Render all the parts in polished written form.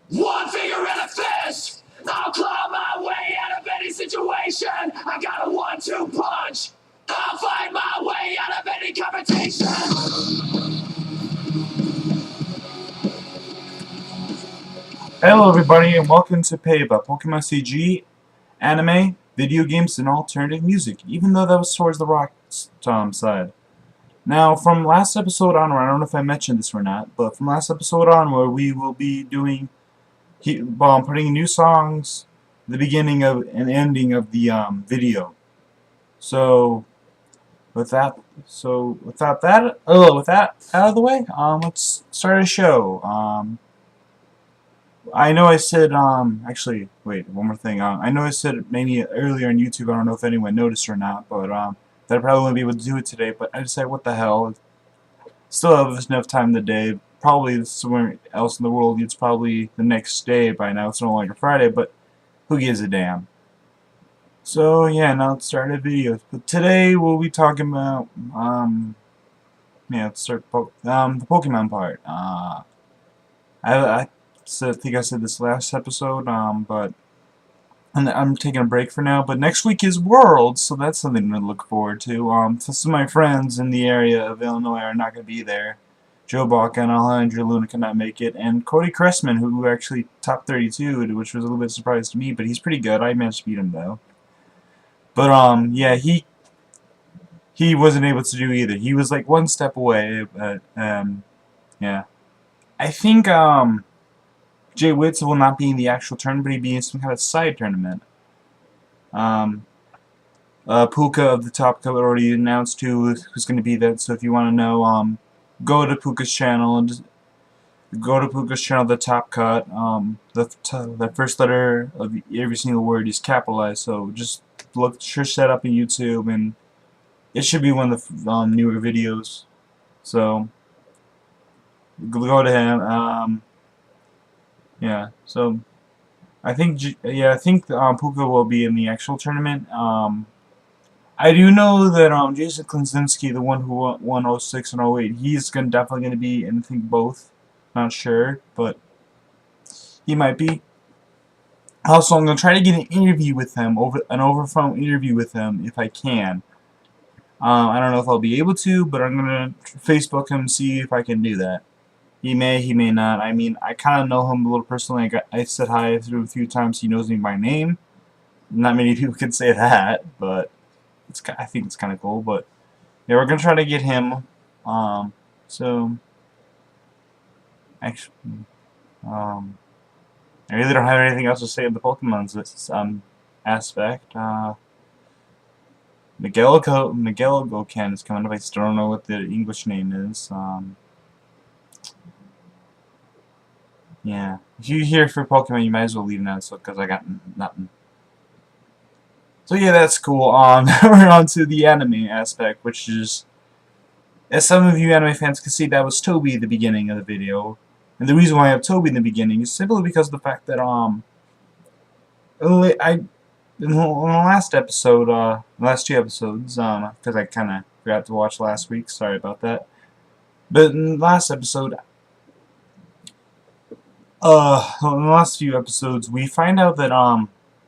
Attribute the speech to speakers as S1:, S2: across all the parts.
S1: One finger in a fist. I'll claw my way out of any situation. I got a 1-2 punch. I'll find my way out of any confrontation.
S2: Hello everybody and welcome to PAVA, Pokemon CG, anime, video games, and alternative music, even though that was towards the rock side. Now, from last episode onward, I don't know if I mentioned this or not, but from last episode onward, we will be doing, putting new songs at the beginning of and ending of the video. So, with that out of the way, let's start a show. I know I said, actually, wait, one more thing. I know I said maybe earlier on YouTube, I don't know if anyone noticed or not, but, that I probably wouldn't be able to do it today, but I decided, what the hell, still have enough time in the day. Probably somewhere else in the world, it's probably the next day by now. It's no longer Friday, but who gives a damn? So, yeah, now let's start a video. But today, we'll be talking about, yeah, let's start, the Pokemon part. I think I said this last episode, but I'm taking a break for now. But next week is Worlds, so that's something to look forward to. Some of my friends in the area of Illinois are not going to be there. Joe Balk and Alejandro Luna cannot make it, and Cody Cressman, who actually top 32, which was a little bit surprised to me, but he's pretty good. I managed to beat him though. But yeah, he wasn't able to do either. He was like one step away, but yeah. I think Jay Witts will not be in the actual tournament, but he'd be in some kind of side tournament. Puka of the Top Cut already announced who's going to be that, so if you want to know, go to Puka's channel and just go to Puka's channel, the Top Cut. The first letter of every single word is capitalized, so just search that up on YouTube, and it should be one of the newer videos. So go to him. Yeah, so I think Puka will be in the actual tournament. I do know that Jason Klasinski, the one who won 06 and 08, he's definitely gonna be in, I think, both. Not sure, but he might be. Also, I'm gonna try to get an interview with him, over phone interview with him if I can. I don't know if I'll be able to, but I'm gonna Facebook him and see if I can do that. He may not. I mean, I kind of know him a little personally. I said hi through a few times. He knows me by name. Not many people can say that, but I think it's kind of cool. But yeah, we're gonna try to get him. So actually, I really don't have anything else to say of the Pokemon's aspect. Miguel Goken is coming up. I still don't know what the English name is. Yeah, if you're here for Pokemon, you might as well leave now, because I got nothing. So yeah, that's cool. We're on to the anime aspect, which is, as some of you anime fans can see, that was Tobi at the beginning of the video. And the reason why I have Tobi in the beginning is simply because of the fact that, in the last episode, the last two episodes, because I kind of forgot to watch last week, sorry about that. But in the last episode, in the last few episodes, we find out that,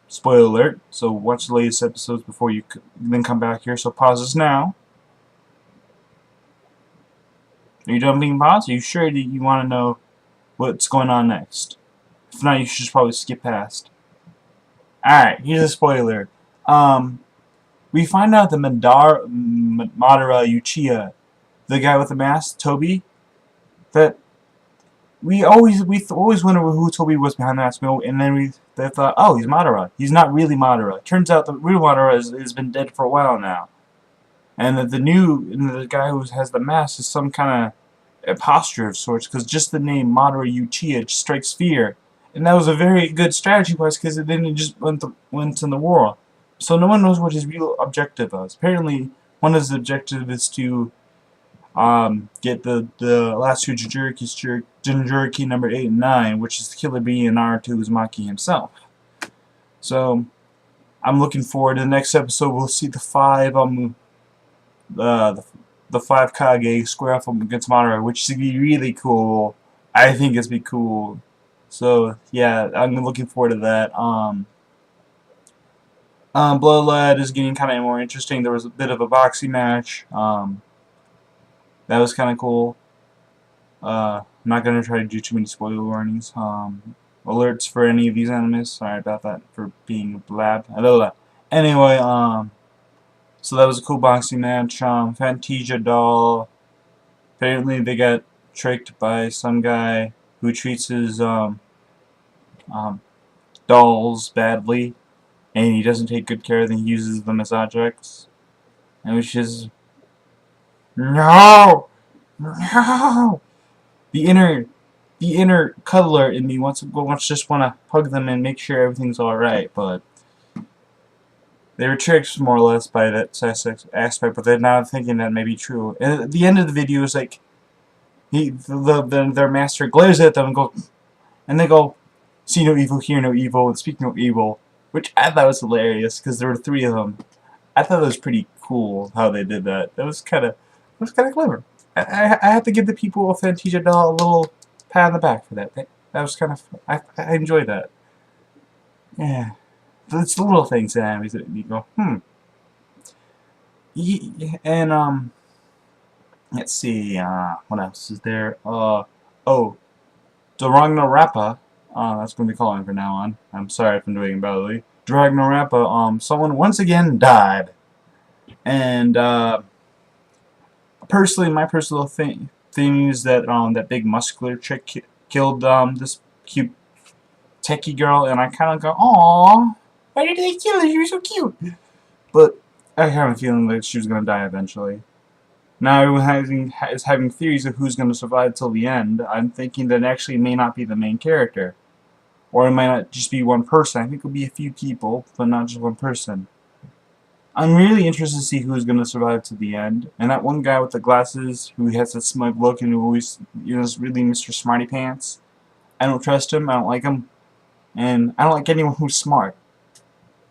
S2: spoiler alert, so watch the latest episodes before you then come back here, so pause this now. Are you done being paused? Are you sure that you want to know what's going on next? If not, you should just probably skip past. Alright, here's a spoiler. We find out that Madara Uchiha, the guy with the mask, Tobi, that we always wondered who Tobi was behind the mask, and then they thought, oh, he's Madara. He's not really Madara. Turns out the real Madara has been dead for a while now, and that the guy who has the mask is some kind of imposter of sorts, because just the name Madara Uchiha just strikes fear, and that was a very good strategy for us, because then it just went in the world. So no one knows what his real objective was. Apparently, one of his objectives is to get the last two Jinchuriki number 8 and 9, which is Killer Bee and Naruto Uzumaki himself. So I'm looking forward to the next episode. We'll see the five the five Kage square off against Madara, which should be really cool. I think it's be cool. So yeah, I'm looking forward to that. Bloodlet is getting kind of more interesting. There was a bit of a boxing match. That was kind of cool. I'm not gonna try to do too many spoiler warnings. Alerts for any of these animes. Sorry about that for being a blab. Anyway, so that was a cool boxing match. Fantasia doll. Apparently they got tricked by some guy who treats his um, dolls badly, and he doesn't take good care of them. He uses them as objects, and which is no, no. The inner, the inner cuddler in me wants just want to hug them and make sure everything's all right, but they were tricked more or less by that aspect. But they're now thinking that may be true. And at the end of the video is like their master glares at them and goes, and they go, "See no evil, hear no evil, and speak no evil," which I thought was hilarious because there were 3 of them. I thought it was pretty cool how they did that. That was kind of clever. I have to give the people of Fantasia doll a little pat on the back for that. That was kind of I enjoyed that. Yeah, it's the little things that you go and let's see what else is there. Oh, Rappa. That's going to be calling from now on. I'm sorry if I'm doing it badly. Rappa. Someone once again died, and personally, my personal thing is that that big muscular chick killed this cute techie girl, and I kind of go, "Aww, why did they kill her? She was so cute." But I have a feeling that she was gonna die eventually. Now everyone is having theories of who's gonna survive till the end. I'm thinking that actually may not be the main character, or it might not just be one person. I think it'll be a few people, but not just one person. I'm really interested to see who's going to survive to the end. And that one guy with the glasses who has that smug look and who always, is really Mr. Smarty Pants. I don't trust him. I don't like him. And I don't like anyone who's smart.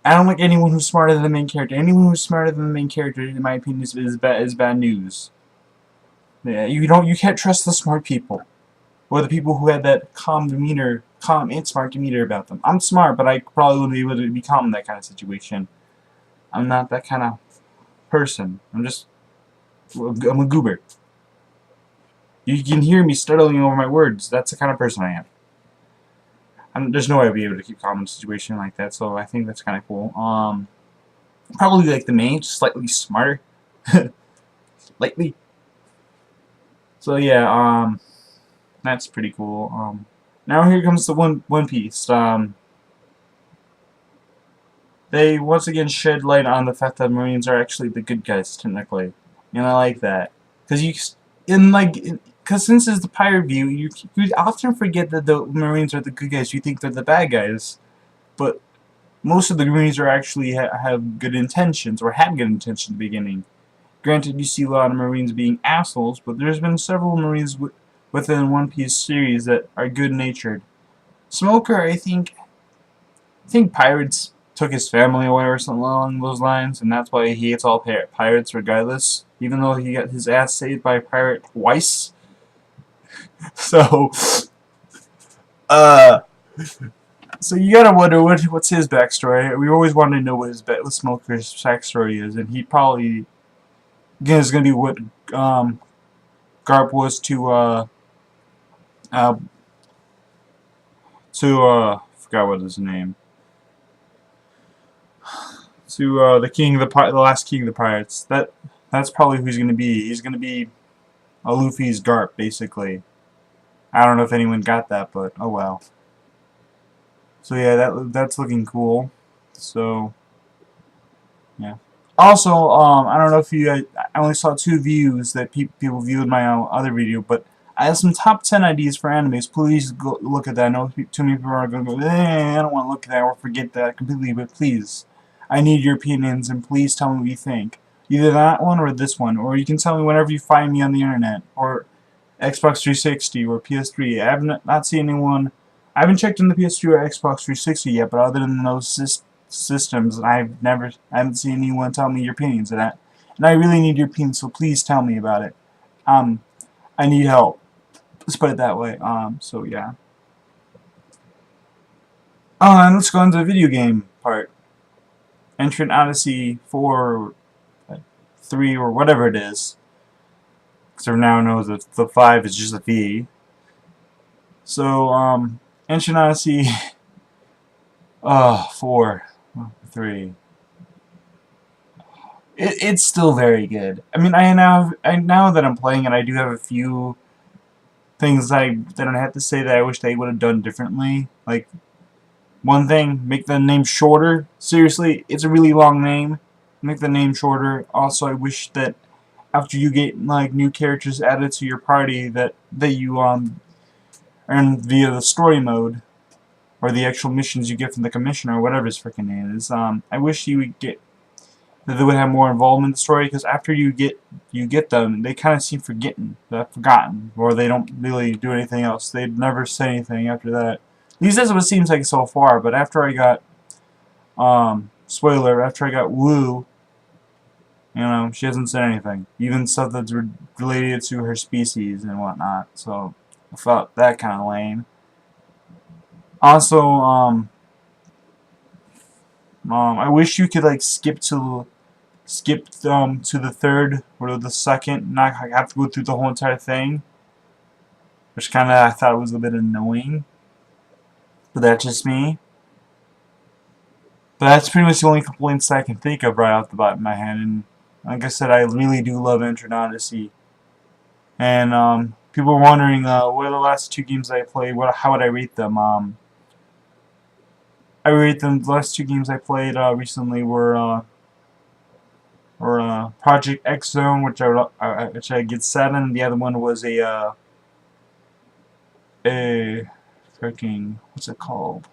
S2: I don't like anyone who's smarter than the main character. Anyone who's smarter than the main character, in my opinion, is bad news. Yeah, you can't trust the smart people. Or the people who had that calm and smart demeanor about them. I'm smart, but I probably wouldn't be able to be calm in that kind of situation. I'm not that kind of person. I'm a goober. You can hear me stuttering over my words. That's the kind of person I am. There's no way I'd be able to keep calm in a situation like that, so I think that's kind of cool. Probably like the main, just slightly smarter. Slightly. So yeah, that's pretty cool. Now here comes the One Piece. They once again shed light on the fact that Marines are actually the good guys, technically. And I like that. Because since it's the pirate view, you often forget that the Marines are the good guys. You think they're the bad guys. But most of the Marines are actually have good intentions, or had good intentions at the beginning. Granted, you see a lot of Marines being assholes, but there's been several Marines within One Piece series that are good-natured. Smoker, I think pirates took his family away or something along those lines, and that's why he hates all pirates regardless, even though he got his ass saved by a pirate twice. So, so you gotta wonder what's his backstory. We always wanted to know what Smoker's backstory is, and he probably is gonna be what Garp was to forgot what his name. To the last king of the pirates. That's probably who he's gonna be. He's gonna be a Luffy's Garp, basically. I don't know if anyone got that, but oh well. So yeah, that's looking cool. So yeah. Also, I don't know if I only saw 2 views that people viewed my other video, but I have some top 10 ideas for animes. Please go look at that. I know too many people are going to go, I don't want to look at that or forget that completely, but please. I need your opinions, and please tell me what you think. Either that one or this one, or you can tell me whenever you find me on the internet, or Xbox 360 or PS3. I haven't not seen anyone. I haven't checked in the PS3 or Xbox 360 yet, but other than those systems, I haven't seen anyone tell me your opinions of that. And I really need your opinions, so please tell me about it. I need help. Let's put it that way. So yeah. And let's go into the video game part. Entrain Oddessy 4, 3, or whatever it is. Because everyone now knows that the 5 is just a V. So, Entrain Oddessy 4, 3. It's still very good. I mean, now that I'm playing it, I do have a few things that I have to say that I wish they would have done differently. Like, one thing, make the name shorter. Seriously, it's a really long name. Make the name shorter. Also, I wish that after you get like new characters added to your party, that you earn via the story mode or the actual missions you get from the commissioner or whatever his freaking name is. I wish you would get that they would have more involvement in the story, because after you get them, they kind of seem forgotten, or they don't really do anything else. They never say anything after that. At least that's what it seems like so far. But after I got spoiler, after I got Wu, you know, she hasn't said anything, even stuff that's related to her species and whatnot. So I felt that kind of lame. Also, I wish you could like skip to the third or the second, not have to go through the whole entire thing, which kind of I thought was a bit annoying. But that's just me. But that's pretty much the only complaints I can think of right off the bottom of my head. And like I said, I really do love Entrain Oddessy. And people were wondering what are the last 2 games I played. How would I rate them? I rate them. The last 2 games I played recently were Project X Zone, which I get 7. The other one was a freaking, what's it called?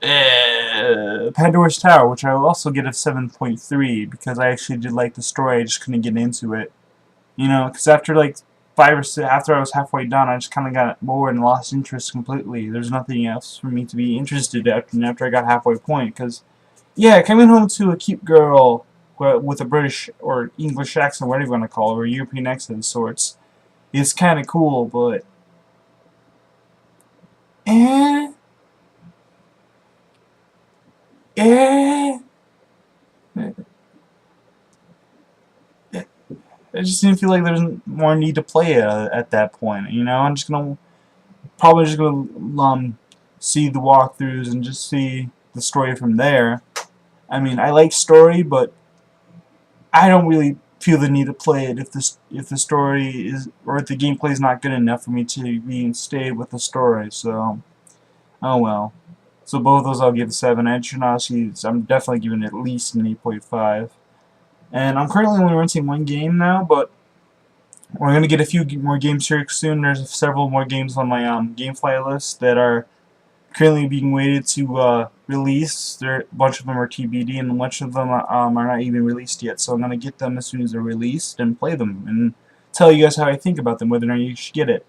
S2: Pandora's Tower, which I will also get a 7.3 because I actually did like the story. I just couldn't get into it, you know, because after like 5 or 6, after I was halfway done, I just kind of got bored and lost interest completely. There's nothing else for me to be interested in after I got halfway point. Because yeah, coming home to a cute girl with a British or English accent, whatever you want to call her, or European accent of sorts, is kind of cool, but eh. I just didn't feel like there's more need to play it at that point. You know, I'm just gonna see the walkthroughs and just see the story from there. I mean, I like story, but I don't really feel the need to play it if the story is, or if the gameplay is not good enough for me to stay with the story. So, oh well. So both of those I'll give a 7. Entrain Oddessy, I'm definitely giving it at least an 8.5. And I'm currently only renting 1 game now, but we're going to get a few more games here soon. There's several more games on my GameFly list that are currently being waited to release. A bunch of them are TBD, and a bunch of them are not even released yet. So I'm going to get them as soon as they're released and play them and tell you guys how I think about them, whether or not you should get it.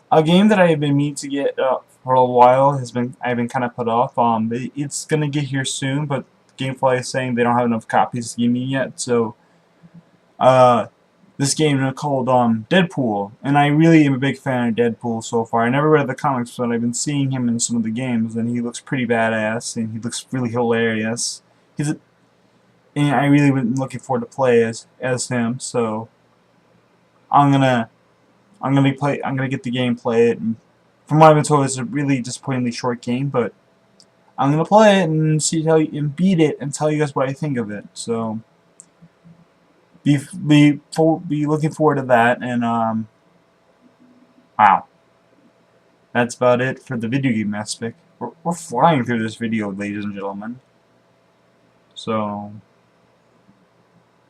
S2: A game that I have been meaning to get for a while I've been kind of put off. It's going to get here soon, but GameFly is saying they don't have enough copies to give me yet. So this game is called Deadpool, and I really am a big fan of Deadpool so far. I never read the comics, but I've been seeing him in some of the games, and he looks pretty badass, and he looks really hilarious. And I really been looking forward to play as him. So I'm gonna get the game, play it, and from what I've been told, it's a really disappointingly short game, but I'm gonna play it and and beat it and tell you guys what I think of it. So be looking forward to that. And wow, that's about it for the video game aspect. We're flying through this video, ladies and gentlemen. So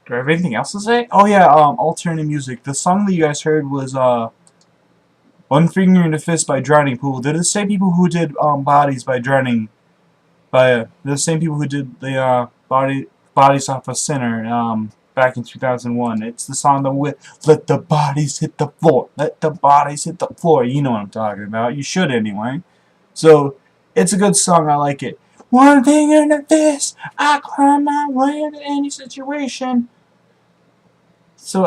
S2: do I have anything else to say? Oh yeah, alternative music. The song that you guys heard was One Finger in the Fist by Drowning Pool. They're the same people who did Bodies by Drowning. They're the same people who did the Bodies Off a Sinner back in 2001. It's the song that with Let the Bodies Hit the Floor. Let the Bodies Hit the Floor. You know what I'm talking about. You should anyway. So it's a good song. I like it. One finger in the fist, I climb my way into any situation. So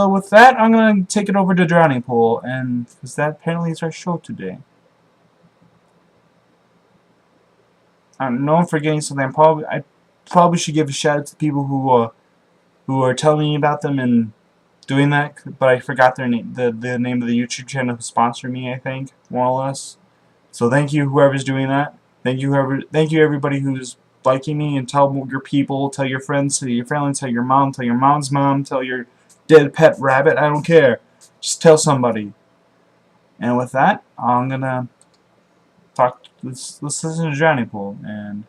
S2: with that, I'm gonna take it over to Drowning Pool, and because that apparently is our show today. I know I'm forgetting something. I probably should give a shout out to people who are telling me about them and doing that, but I forgot their name, the name of the YouTube channel who sponsored me, I think, more or less. So thank you, whoever's doing that. Thank you everybody who's liking me, and tell your people, tell your friends, tell your family, tell your mom's mom, tell your dead pet rabbit. I don't care. Just tell somebody. And with that, I'm gonna talk. Let's listen to Johnny Pool, and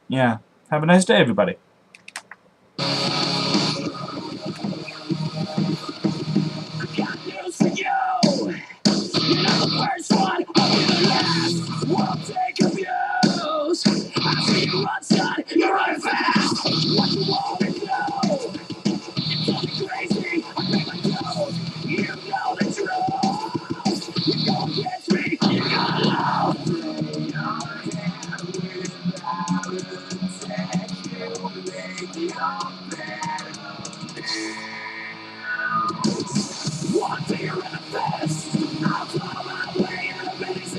S2: yeah, have a nice day, everybody.
S1: Got news for you. You're not the first one, I'll be the last. We'll take abuse. I see you run, son, you're running fast. What you wanna know? It's all crazy, I pay my dues. You know the truth. You go against me, you gotta lose. Bring your hand without a tech, you make your bed.